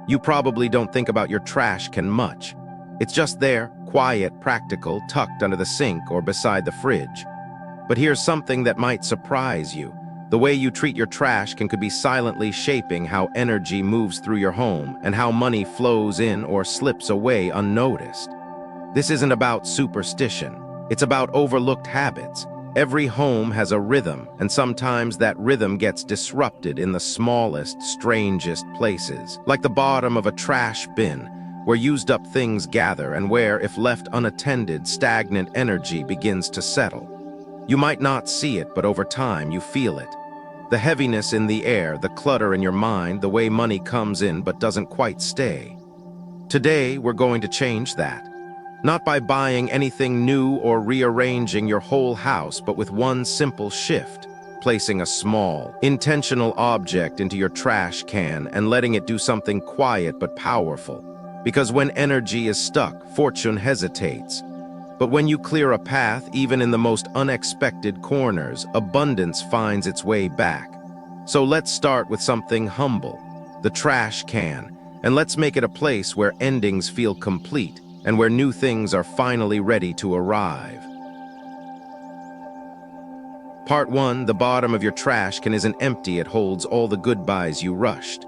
You probably don't think about your trash can much. It's just there, quiet, practical, tucked under the sink or beside the fridge. But here's something that might surprise you. The way you treat your trash could be silently shaping how energy moves through your home and how money flows in or slips away unnoticed. This isn't about superstition. It's about overlooked habits. Every home has a rhythm, and sometimes that rhythm gets disrupted in the smallest, strangest places, like the bottom of a trash bin, where used-up things gather and where, if left unattended, stagnant energy begins to settle. You might not see it, but over time you feel it. The heaviness in the air, the clutter in your mind, the way money comes in but doesn't quite stay. Today, we're going to change that. Not by buying anything new or rearranging your whole house, but with one simple shift, placing a small, intentional object into your trash can and letting it do something quiet but powerful. Because when energy is stuck, fortune hesitates. But when you clear a path, even in the most unexpected corners, abundance finds its way back. So let's start with something humble, the trash can, and let's make it a place where endings feel complete and where new things are finally ready to arrive. Part 1, the bottom of your trash can isn't empty, it holds all the goodbyes you rushed.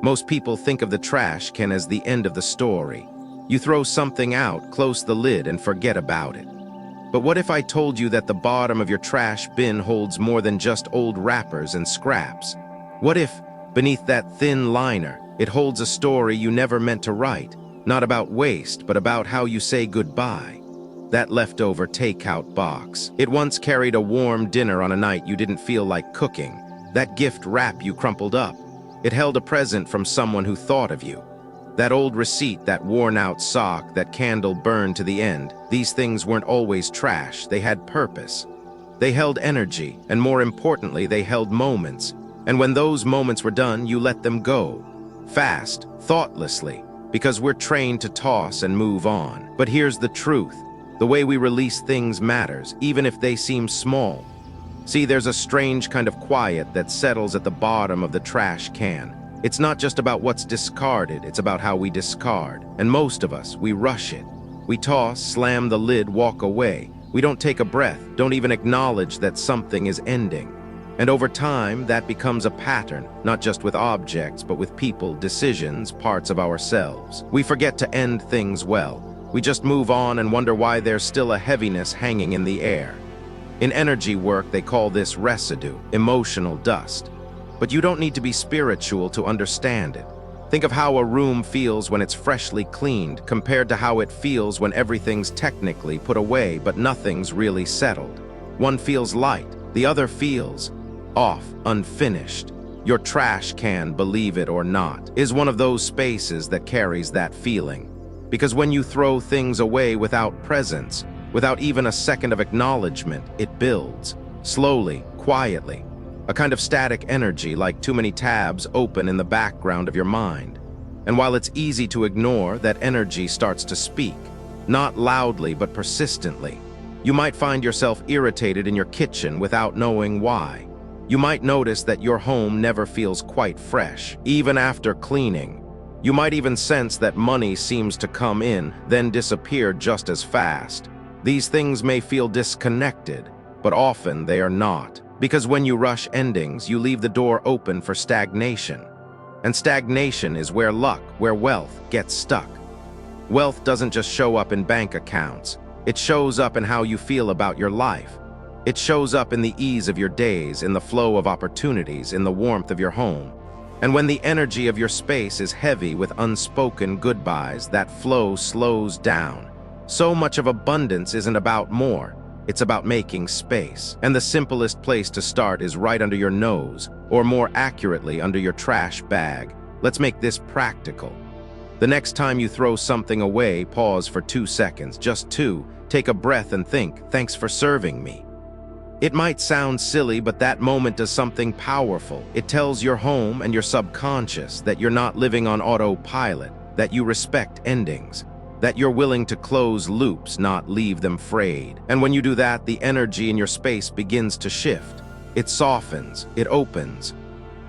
Most people think of the trash can as the end of the story. You throw something out, close the lid, and forget about it. But what if I told you that the bottom of your trash bin holds more than just old wrappers and scraps? What if, beneath that thin liner, it holds a story you never meant to write, not about waste, but about how you say goodbye? That leftover takeout box. It once carried a warm dinner on a night you didn't feel like cooking. That gift wrap you crumpled up. It held a present from someone who thought of you. That old receipt, that worn-out sock, that candle burned to the end. These things weren't always trash, they had purpose. They held energy, and more importantly, they held moments. And when those moments were done, you let them go. Fast, thoughtlessly, because we're trained to toss and move on. But here's the truth. The way we release things matters, even if they seem small. See, there's a strange kind of quiet that settles at the bottom of the trash can. It's not just about what's discarded, it's about how we discard. And most of us, we rush it. We toss, slam the lid, walk away. We don't take a breath, don't even acknowledge that something is ending. And over time, that becomes a pattern, not just with objects, but with people, decisions, parts of ourselves. We forget to end things well. We just move on and wonder why there's still a heaviness hanging in the air. In energy work, they call this residue, emotional dust. But you don't need to be spiritual to understand it. Think of how a room feels when it's freshly cleaned compared to how it feels when everything's technically put away but nothing's really settled. One feels light, the other feels off, unfinished. Your trash can, believe it or not, is one of those spaces that carries that feeling. Because when you throw things away without presence, without even a second of acknowledgement, it builds, slowly, quietly. A kind of static energy, like too many tabs open in the background of your mind. And while it's easy to ignore, that energy starts to speak, not loudly but persistently. You might find yourself irritated in your kitchen without knowing why. You might notice that your home never feels quite fresh, even after cleaning. You might even sense that money seems to come in, then disappear just as fast. These things may feel disconnected, but often they are not. Because when you rush endings, you leave the door open for stagnation. And stagnation is where luck, where wealth gets stuck. Wealth doesn't just show up in bank accounts. It shows up in how you feel about your life. It shows up in the ease of your days, in the flow of opportunities, in the warmth of your home. And when the energy of your space is heavy with unspoken goodbyes, that flow slows down. So much of abundance isn't about more. It's about making space. And the simplest place to start is right under your nose, or more accurately, under your trash bag. Let's make this practical. The next time you throw something away, pause for 2 seconds, just 2. Take a breath and think, thanks for serving me. It might sound silly, but that moment does something powerful. It tells your home and your subconscious that you're not living on autopilot, that you respect endings, that you're willing to close loops, not leave them frayed. And when you do that, the energy in your space begins to shift. It softens, it opens.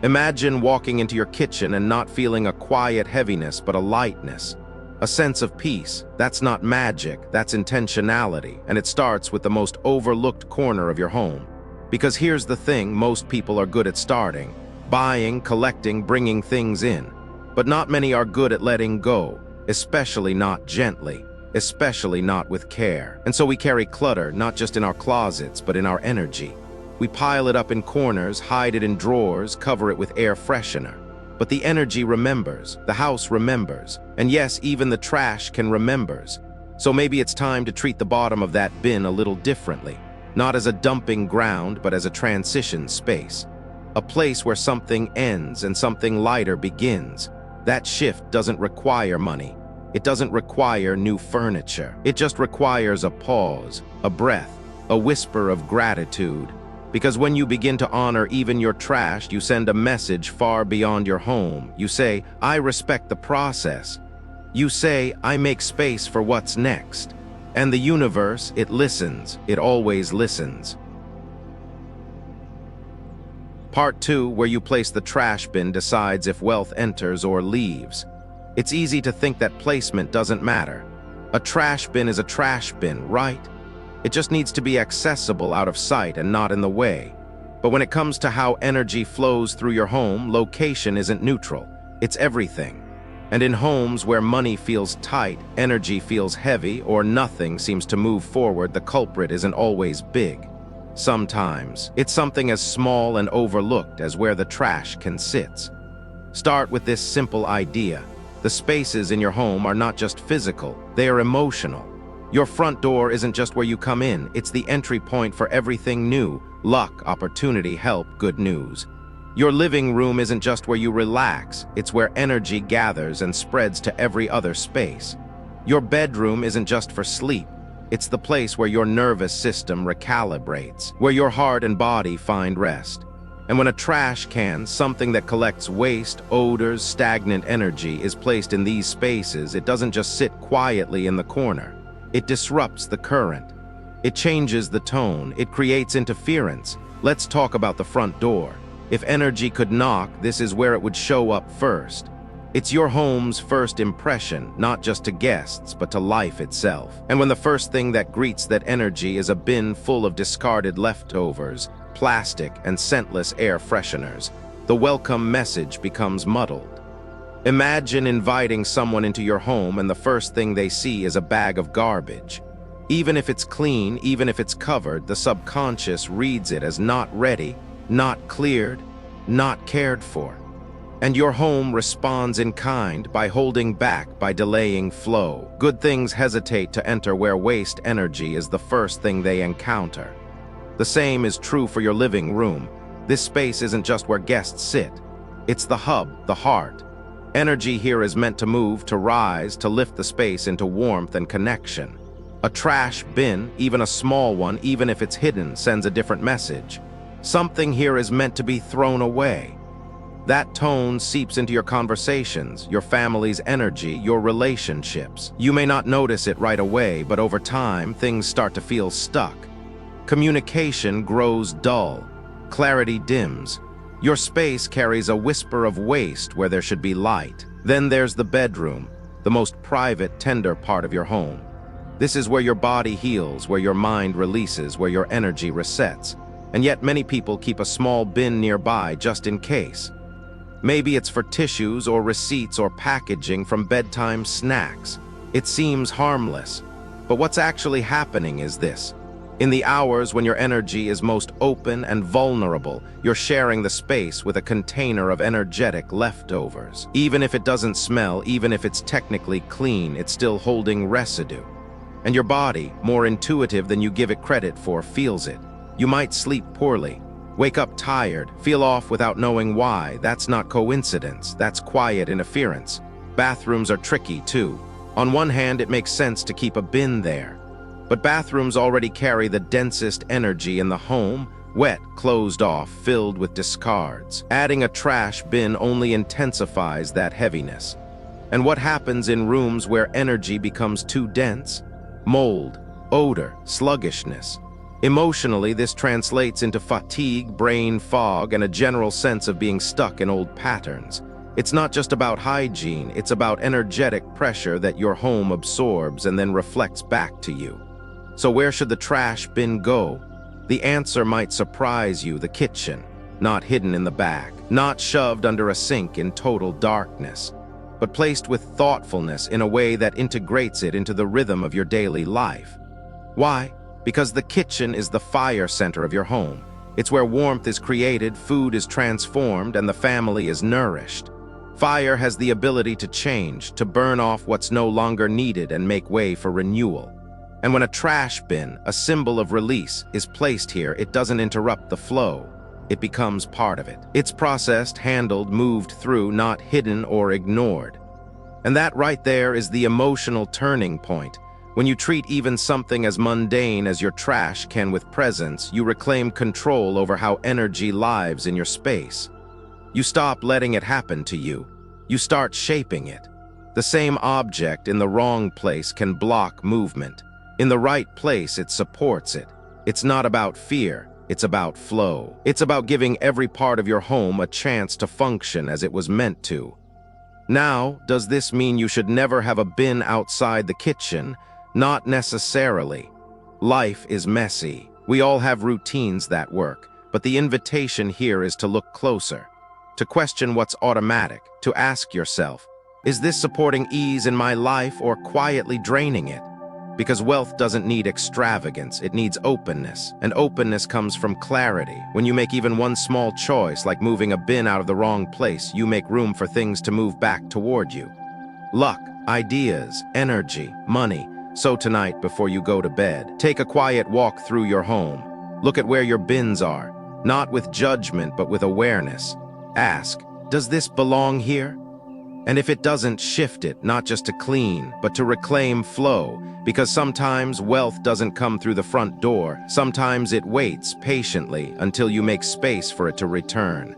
Imagine walking into your kitchen and not feeling a quiet heaviness but a lightness, a sense of peace. That's not magic, that's intentionality, and it starts with the most overlooked corner of your home. Because here's the thing most people are good at starting: buying, collecting, bringing things in. But not many are good at letting go, especially not gently, especially not with care. And so we carry clutter not just in our closets, but in our energy. We pile it up in corners, hide it in drawers, cover it with air freshener. But the energy remembers, the house remembers, and yes, even the trash can remembers. So maybe it's time to treat the bottom of that bin a little differently, not as a dumping ground, but as a transition space. A place where something ends and something lighter begins. That shift doesn't require money. It doesn't require new furniture. It just requires a pause, a breath, a whisper of gratitude. Because when you begin to honor even your trash, you send a message far beyond your home. You say, I respect the process. You say, I make space for what's next. And the universe, it listens. It always listens. Part 2, where you place the trash bin, decides if wealth enters or leaves. It's easy to think that placement doesn't matter. A trash bin is a trash bin, right? It just needs to be accessible, out of sight, and not in the way. But when it comes to how energy flows through your home, location isn't neutral. It's everything. And in homes where money feels tight, energy feels heavy, or nothing seems to move forward, the culprit isn't always big. Sometimes it's something as small and overlooked as where the trash can sit. Start with this simple idea. The spaces in your home are not just physical, they are emotional. Your front door isn't just where you come in, it's the entry point for everything new: luck, opportunity, help, good news. Your living room isn't just where you relax, it's where energy gathers and spreads to every other space. Your bedroom isn't just for sleep, it's the place where your nervous system recalibrates, where your heart and body find rest. And when a trash can, something that collects waste, odors, stagnant energy, is placed in these spaces, it doesn't just sit quietly in the corner. It disrupts the current. It changes the tone. It creates interference. Let's talk about the front door. If energy could knock, this is where it would show up first. It's your home's first impression, not just to guests, but to life itself. And when the first thing that greets that energy is a bin full of discarded leftovers, plastic, and scentless air fresheners, the welcome message becomes muddled. Imagine inviting someone into your home and the first thing they see is a bag of garbage. Even if it's clean, even if it's covered, the subconscious reads it as not ready, not cleared, not cared for. And your home responds in kind, by holding back, by delaying flow. Good things hesitate to enter where waste energy is the first thing they encounter. The same is true for your living room. This space isn't just where guests sit. It's the hub, the heart. Energy here is meant to move, to rise, to lift the space into warmth and connection. A trash bin, even a small one, even if it's hidden, sends a different message. Something here is meant to be thrown away. That tone seeps into your conversations, your family's energy, your relationships. You may not notice it right away, but over time, things start to feel stuck. Communication grows dull. Clarity dims. Your space carries a whisper of waste where there should be light. Then there's the bedroom, the most private, tender part of your home. This is where your body heals, where your mind releases, where your energy resets. And yet many people keep a small bin nearby just in case. Maybe it's for tissues or receipts or packaging from bedtime snacks. It seems harmless. But what's actually happening is this. In the hours when your energy is most open and vulnerable, you're sharing the space with a container of energetic leftovers. Even if it doesn't smell, even if it's technically clean, it's still holding residue. And your body, more intuitive than you give it credit for, feels it. You might sleep poorly, wake up tired, feel off without knowing why. That's not coincidence, that's quiet interference. Bathrooms are tricky too. On one hand, it makes sense to keep a bin there. But bathrooms already carry the densest energy in the home, wet, closed off, filled with discards. Adding a trash bin only intensifies that heaviness. And what happens in rooms where energy becomes too dense? Mold, odor, sluggishness. Emotionally, this translates into fatigue, brain fog, and a general sense of being stuck in old patterns. It's not just about hygiene, it's about energetic pressure that your home absorbs and then reflects back to you. So where should the trash bin go? The answer might surprise you: the kitchen. Not hidden in the back, not shoved under a sink in total darkness, but placed with thoughtfulness in a way that integrates it into the rhythm of your daily life. Why? Because the kitchen is the fire center of your home. It's where warmth is created, food is transformed, and the family is nourished. Fire has the ability to change, to burn off what's no longer needed and make way for renewal. And when a trash bin, a symbol of release, is placed here, it doesn't interrupt the flow. It becomes part of it. It's processed, handled, moved through, not hidden or ignored. And that right there is the emotional turning point. When you treat even something as mundane as your trash can with presence, you reclaim control over how energy lives in your space. You stop letting it happen to you. You start shaping it. The same object in the wrong place can block movement. In the right place, it supports it. It's not about fear. It's about flow. It's about giving every part of your home a chance to function as it was meant to. Now, does this mean you should never have a bin outside the kitchen? Not necessarily. Life is messy. We all have routines that work, but the invitation here is to look closer, to question what's automatic, to ask yourself, is this supporting ease in my life or quietly draining it? Because wealth doesn't need extravagance, it needs openness. And openness comes from clarity. When you make even one small choice, like moving a bin out of the wrong place, you make room for things to move back toward you. Luck, ideas, energy, money. So tonight, before you go to bed, take a quiet walk through your home. Look at where your bins are, not with judgment, but with awareness. Ask, does this belong here? And if it doesn't, shift it, not just to clean, but to reclaim flow, because sometimes wealth doesn't come through the front door. Sometimes it waits patiently until you make space for it to return.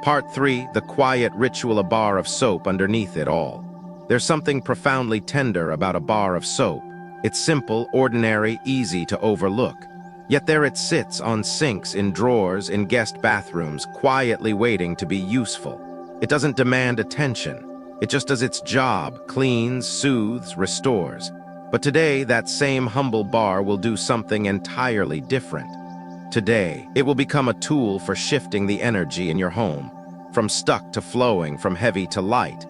Part 3, the quiet ritual, a bar of soap underneath it all. There's something profoundly tender about a bar of soap. It's simple, ordinary, easy to overlook. Yet there it sits on sinks, in drawers, in guest bathrooms, quietly waiting to be useful. It doesn't demand attention. It just does its job, cleans, soothes, restores. But today, that same humble bar will do something entirely different. Today, it will become a tool for shifting the energy in your home, from stuck to flowing, from heavy to light.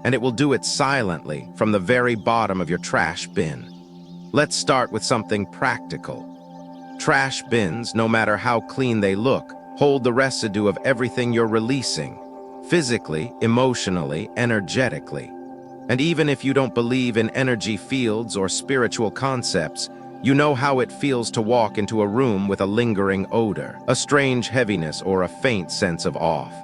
And it will do it silently, from the very bottom of your trash bin. Let's start with something practical. Trash bins, no matter how clean they look, hold the residue of everything you're releasing, physically, emotionally, energetically. And even if you don't believe in energy fields or spiritual concepts, you know how it feels to walk into a room with a lingering odor, a strange heaviness, or a faint sense of off.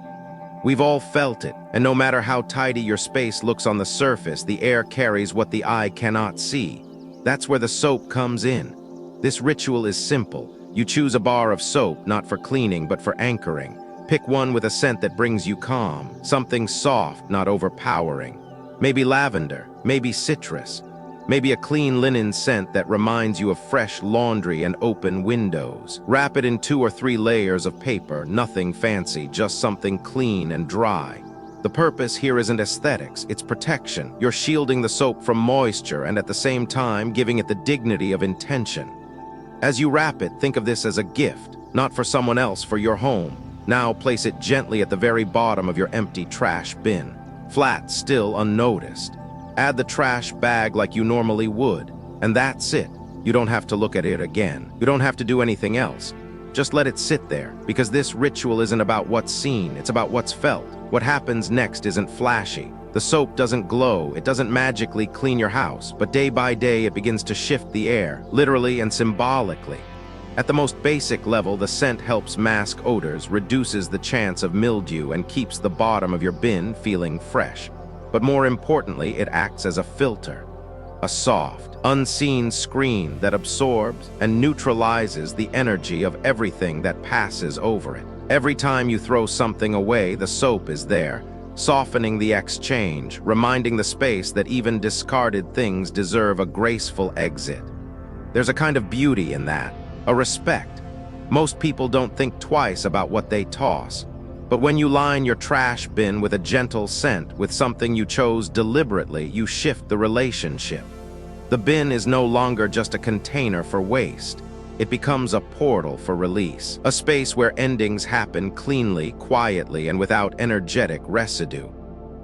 We've all felt it, and no matter how tidy your space looks on the surface, the air carries what the eye cannot see. That's where the soap comes in. This ritual is simple. You choose a bar of soap, not for cleaning, but for anchoring. Pick one with a scent that brings you calm, something soft, not overpowering. Maybe lavender, maybe citrus, maybe a clean linen scent that reminds you of fresh laundry and open windows. Wrap it in 2 or 3 layers of paper, nothing fancy, just something clean and dry. The purpose here isn't aesthetics, it's protection. You're shielding the soap from moisture and at the same time giving it the dignity of intention. As you wrap it, think of this as a gift, not for someone else, for your home. Now place it gently at the very bottom of your empty trash bin, flat, still, unnoticed. Add the trash bag like you normally would, and that's it. You don't have to look at it again. You don't have to do anything else. Just let it sit there, because this ritual isn't about what's seen, it's about what's felt. What happens next isn't flashy. The soap doesn't glow, it doesn't magically clean your house, but day by day it begins to shift the air, literally and symbolically. At the most basic level, the scent helps mask odors, reduces the chance of mildew, and keeps the bottom of your bin feeling fresh. But more importantly, it acts as a filter, a soft, unseen screen that absorbs and neutralizes the energy of everything that passes over it. Every time you throw something away, the soap is there, softening the exchange, reminding the space that even discarded things deserve a graceful exit. There's a kind of beauty in that, a respect. Most people don't think twice about what they toss. But when you line your trash bin with a gentle scent, with something you chose deliberately, you shift the relationship. The bin is no longer just a container for waste. It becomes a portal for release, a space where endings happen cleanly, quietly, and without energetic residue.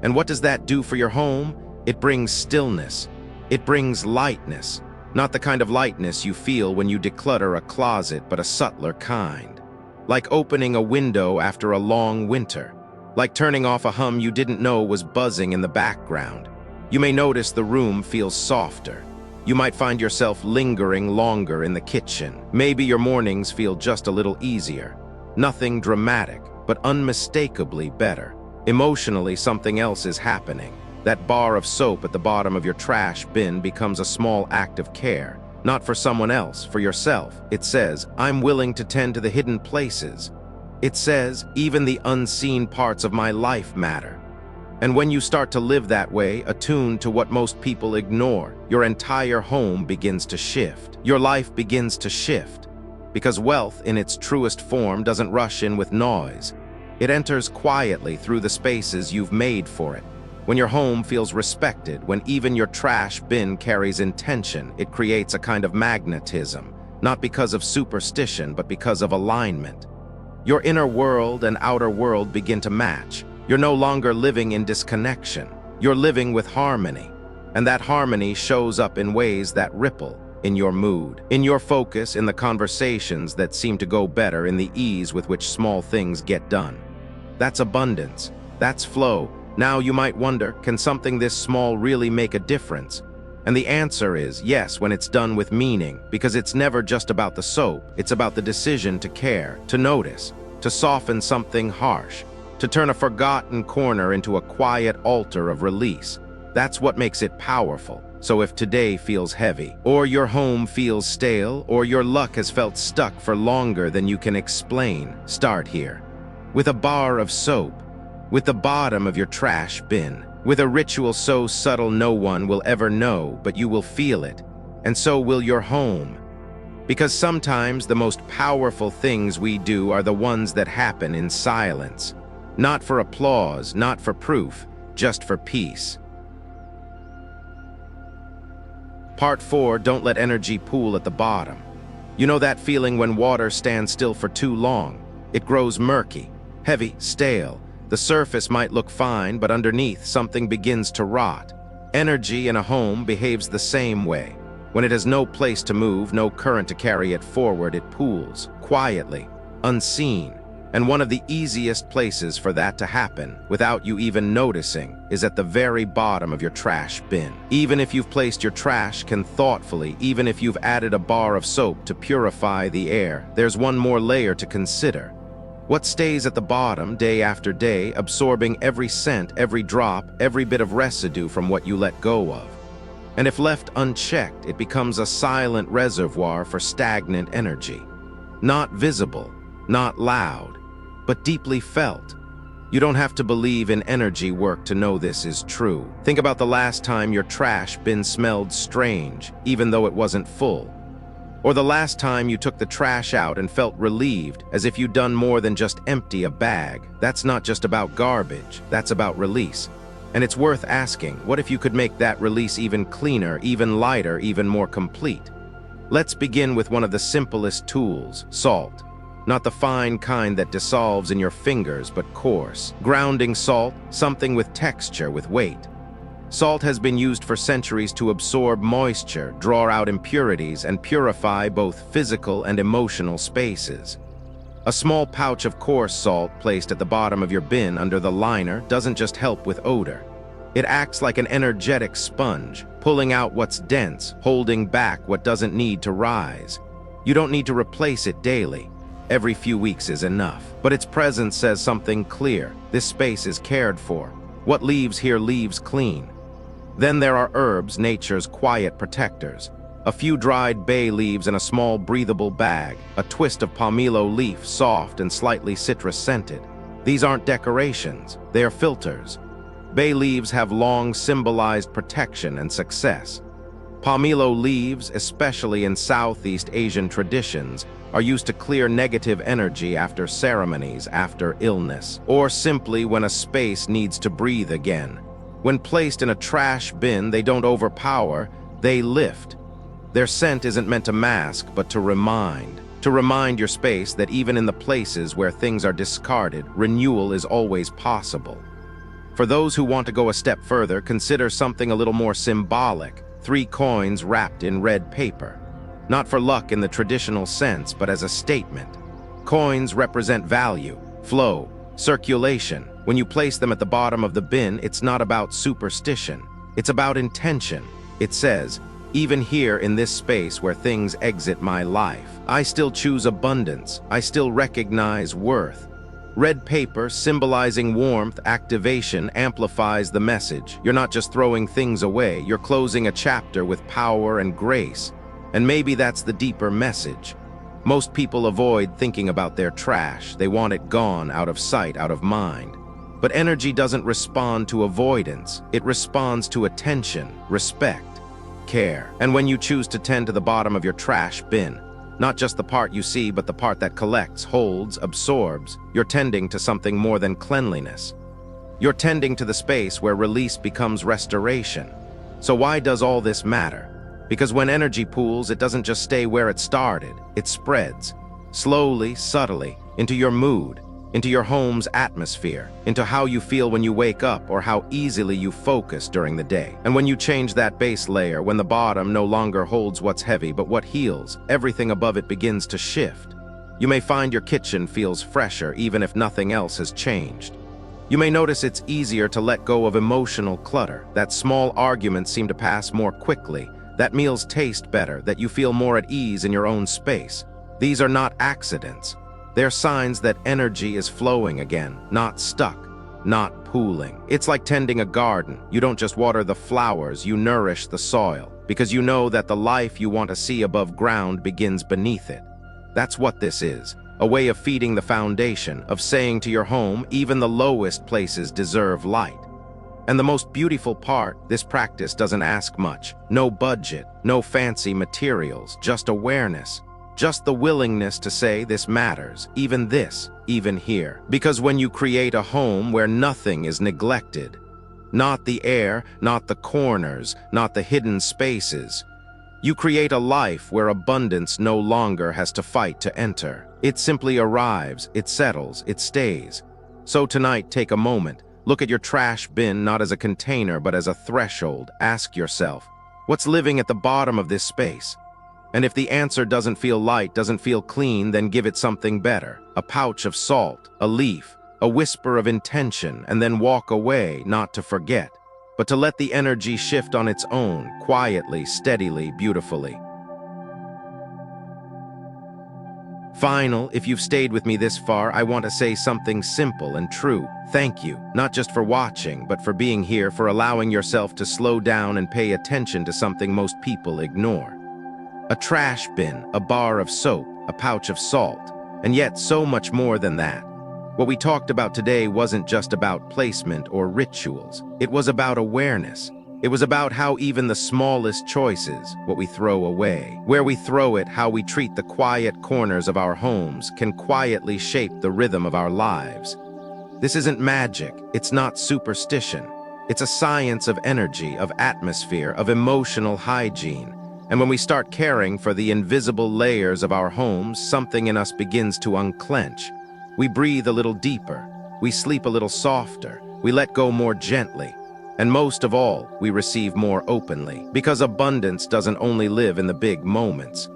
And what does that do for your home? It brings stillness. It brings lightness. Not the kind of lightness you feel when you declutter a closet, but a subtler kind. Like opening a window after a long winter. Like turning off a hum you didn't know was buzzing in the background. You may notice the room feels softer. You might find yourself lingering longer in the kitchen. Maybe your mornings feel just a little easier. Nothing dramatic, but unmistakably better. Emotionally, something else is happening. That bar of soap at the bottom of your trash bin becomes a small act of care. Not for someone else, for yourself. It says, I'm willing to tend to the hidden places. It says, even the unseen parts of my life matter. And when you start to live that way, attuned to what most people ignore, your entire home begins to shift. Your life begins to shift. Because wealth, in its truest form, doesn't rush in with noise. It enters quietly through the spaces you've made for it. When your home feels respected, when even your trash bin carries intention, it creates a kind of magnetism, not because of superstition, but because of alignment. Your inner world and outer world begin to match. You're no longer living in disconnection. You're living with harmony. And that harmony shows up in ways that ripple in your mood, in your focus, in the conversations that seem to go better, in the ease with which small things get done. That's abundance. That's flow. Now you might wonder, can something this small really make a difference? And the answer is yes, when it's done with meaning, because it's never just about the soap. It's about the decision to care, to notice, to soften something harsh, to turn a forgotten corner into a quiet altar of release. That's what makes it powerful. So if today feels heavy, or your home feels stale, or your luck has felt stuck for longer than you can explain, start here. With a bar of soap, with the bottom of your trash bin, with a ritual so subtle no one will ever know, but you will feel it, and so will your home. Because sometimes the most powerful things we do are the ones that happen in silence. Not for applause, not for proof, just for peace. Part 4, don't let energy pool at the bottom. You know that feeling when water stands still for too long? It grows murky, heavy, stale. The surface might look fine, but underneath something begins to rot. Energy in a home behaves the same way. When it has no place to move, no current to carry it forward, it pools, quietly, unseen. And one of the easiest places for that to happen, without you even noticing, is at the very bottom of your trash bin. Even if you've placed your trash can thoughtfully, even if you've added a bar of soap to purify the air, there's one more layer to consider. What stays at the bottom day after day, absorbing every scent, every drop, every bit of residue from what you let go of. And if left unchecked, it becomes a silent reservoir for stagnant energy. Not visible, not loud, but deeply felt. You don't have to believe in energy work to know this is true. Think about the last time your trash bin smelled strange, even though it wasn't full. Or the last time you took the trash out and felt relieved, as if you'd done more than just empty a bag. That's not just about garbage, that's about release. And it's worth asking, what if you could make that release even cleaner, even lighter, even more complete? Let's begin with one of the simplest tools, salt. Not the fine kind that dissolves in your fingers, but coarse. Grounding salt, something with texture, with weight. Salt has been used for centuries to absorb moisture, draw out impurities, and purify both physical and emotional spaces. A small pouch of coarse salt placed at the bottom of your bin under the liner doesn't just help with odor. It acts like an energetic sponge, pulling out what's dense, holding back what doesn't need to rise. You don't need to replace it daily. Every few weeks is enough. But its presence says something clear. This space is cared for. What leaves here leaves clean. Then there are herbs, nature's quiet protectors. A few dried bay leaves in a small breathable bag, a twist of pomelo leaf, soft and slightly citrus-scented. These aren't decorations, they are filters. Bay leaves have long symbolized protection and success. Pomelo leaves, especially in Southeast Asian traditions, are used to clear negative energy after ceremonies, after illness, or simply when a space needs to breathe again. When placed in a trash bin, they don't overpower, they lift. Their scent isn't meant to mask, but to remind your space that even in the places where things are discarded, renewal is always possible. For those who want to go a step further, consider something a little more symbolic: 3 coins wrapped in red paper. Not for luck in the traditional sense, but as a statement. Coins represent value, flow, circulation. When you place them at the bottom of the bin, it's not about superstition. It's about intention. It says, even here in this space where things exit my life, I still choose abundance. I still recognize worth. Red paper, symbolizing warmth, activation, amplifies the message. You're not just throwing things away, you're closing a chapter with power and grace. And maybe that's the deeper message. Most people avoid thinking about their trash. They want it gone, out of sight, out of mind. But energy doesn't respond to avoidance. It responds to attention, respect, care. And when you choose to tend to the bottom of your trash bin, not just the part you see, but the part that collects, holds, absorbs, you're tending to something more than cleanliness. You're tending to the space where release becomes restoration. So why does all this matter? Because when energy pools, it doesn't just stay where it started. It spreads, slowly, subtly, into your mood, into your home's atmosphere, into how you feel when you wake up or how easily you focus during the day. And when you change that base layer, when the bottom no longer holds what's heavy but what heals, everything above it begins to shift. You may find your kitchen feels fresher even if nothing else has changed. You may notice it's easier to let go of emotional clutter, that small arguments seem to pass more quickly, that meals taste better, that you feel more at ease in your own space. These are not accidents. They're signs that energy is flowing again, not stuck, not pooling. It's like tending a garden. You don't just water the flowers, you nourish the soil, because you know that the life you want to see above ground begins beneath it. That's what this is, a way of feeding the foundation, of saying to your home, even the lowest places deserve light. And the most beautiful part, this practice doesn't ask much. No budget, no fancy materials, just awareness. Just the willingness to say this matters, even this, even here. Because when you create a home where nothing is neglected, not the air, not the corners, not the hidden spaces, you create a life where abundance no longer has to fight to enter. It simply arrives, it settles, it stays. So tonight, take a moment. Look at your trash bin not as a container but as a threshold. Ask yourself, what's living at the bottom of this space? And if the answer doesn't feel light, doesn't feel clean, then give it something better. A pouch of salt, a leaf, a whisper of intention, and then walk away, not to forget, but to let the energy shift on its own, quietly, steadily, beautifully. Final, if you've stayed with me this far, I want to say something simple and true. Thank you, not just for watching, but for being here, for allowing yourself to slow down and pay attention to something most people ignore. A trash bin, a bar of soap, a pouch of salt, and yet so much more than that. What we talked about today wasn't just about placement or rituals. It was about awareness. It was about how even the smallest choices, what we throw away, where we throw it, how we treat the quiet corners of our homes, can quietly shape the rhythm of our lives. This isn't magic. It's not superstition. It's a science of energy, of atmosphere, of emotional hygiene. And when we start caring for the invisible layers of our homes, something in us begins to unclench. We breathe a little deeper. We sleep a little softer. We let go more gently. And most of all, we receive more openly. Because abundance doesn't only live in the big moments.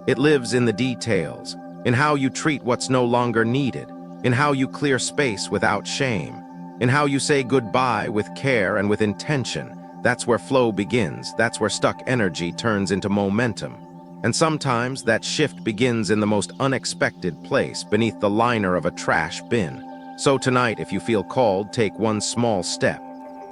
It lives in the details, in how you treat what's no longer needed, in how you clear space without shame, in how you say goodbye with care and with intention. That's where flow begins. That's where stuck energy turns into momentum. And sometimes that shift begins in the most unexpected place, beneath the liner of a trash bin. So tonight, if you feel called, take one small step.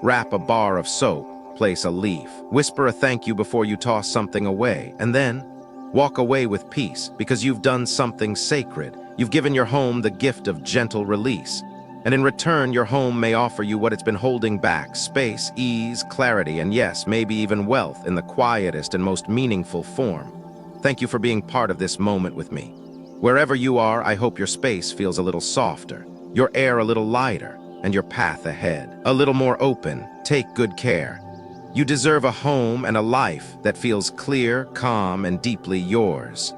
Wrap a bar of soap, place a leaf, whisper a thank you before you toss something away, and then walk away with peace, because you've done something sacred. You've given your home the gift of gentle release. And in return, your home may offer you what it's been holding back: space, ease, clarity, and yes, maybe even wealth in the quietest and most meaningful form. Thank you for being part of this moment with me. Wherever you are, I hope your space feels a little softer, your air a little lighter, and your path ahead a little more open. Take good care. You deserve a home and a life that feels clear, calm, and deeply yours.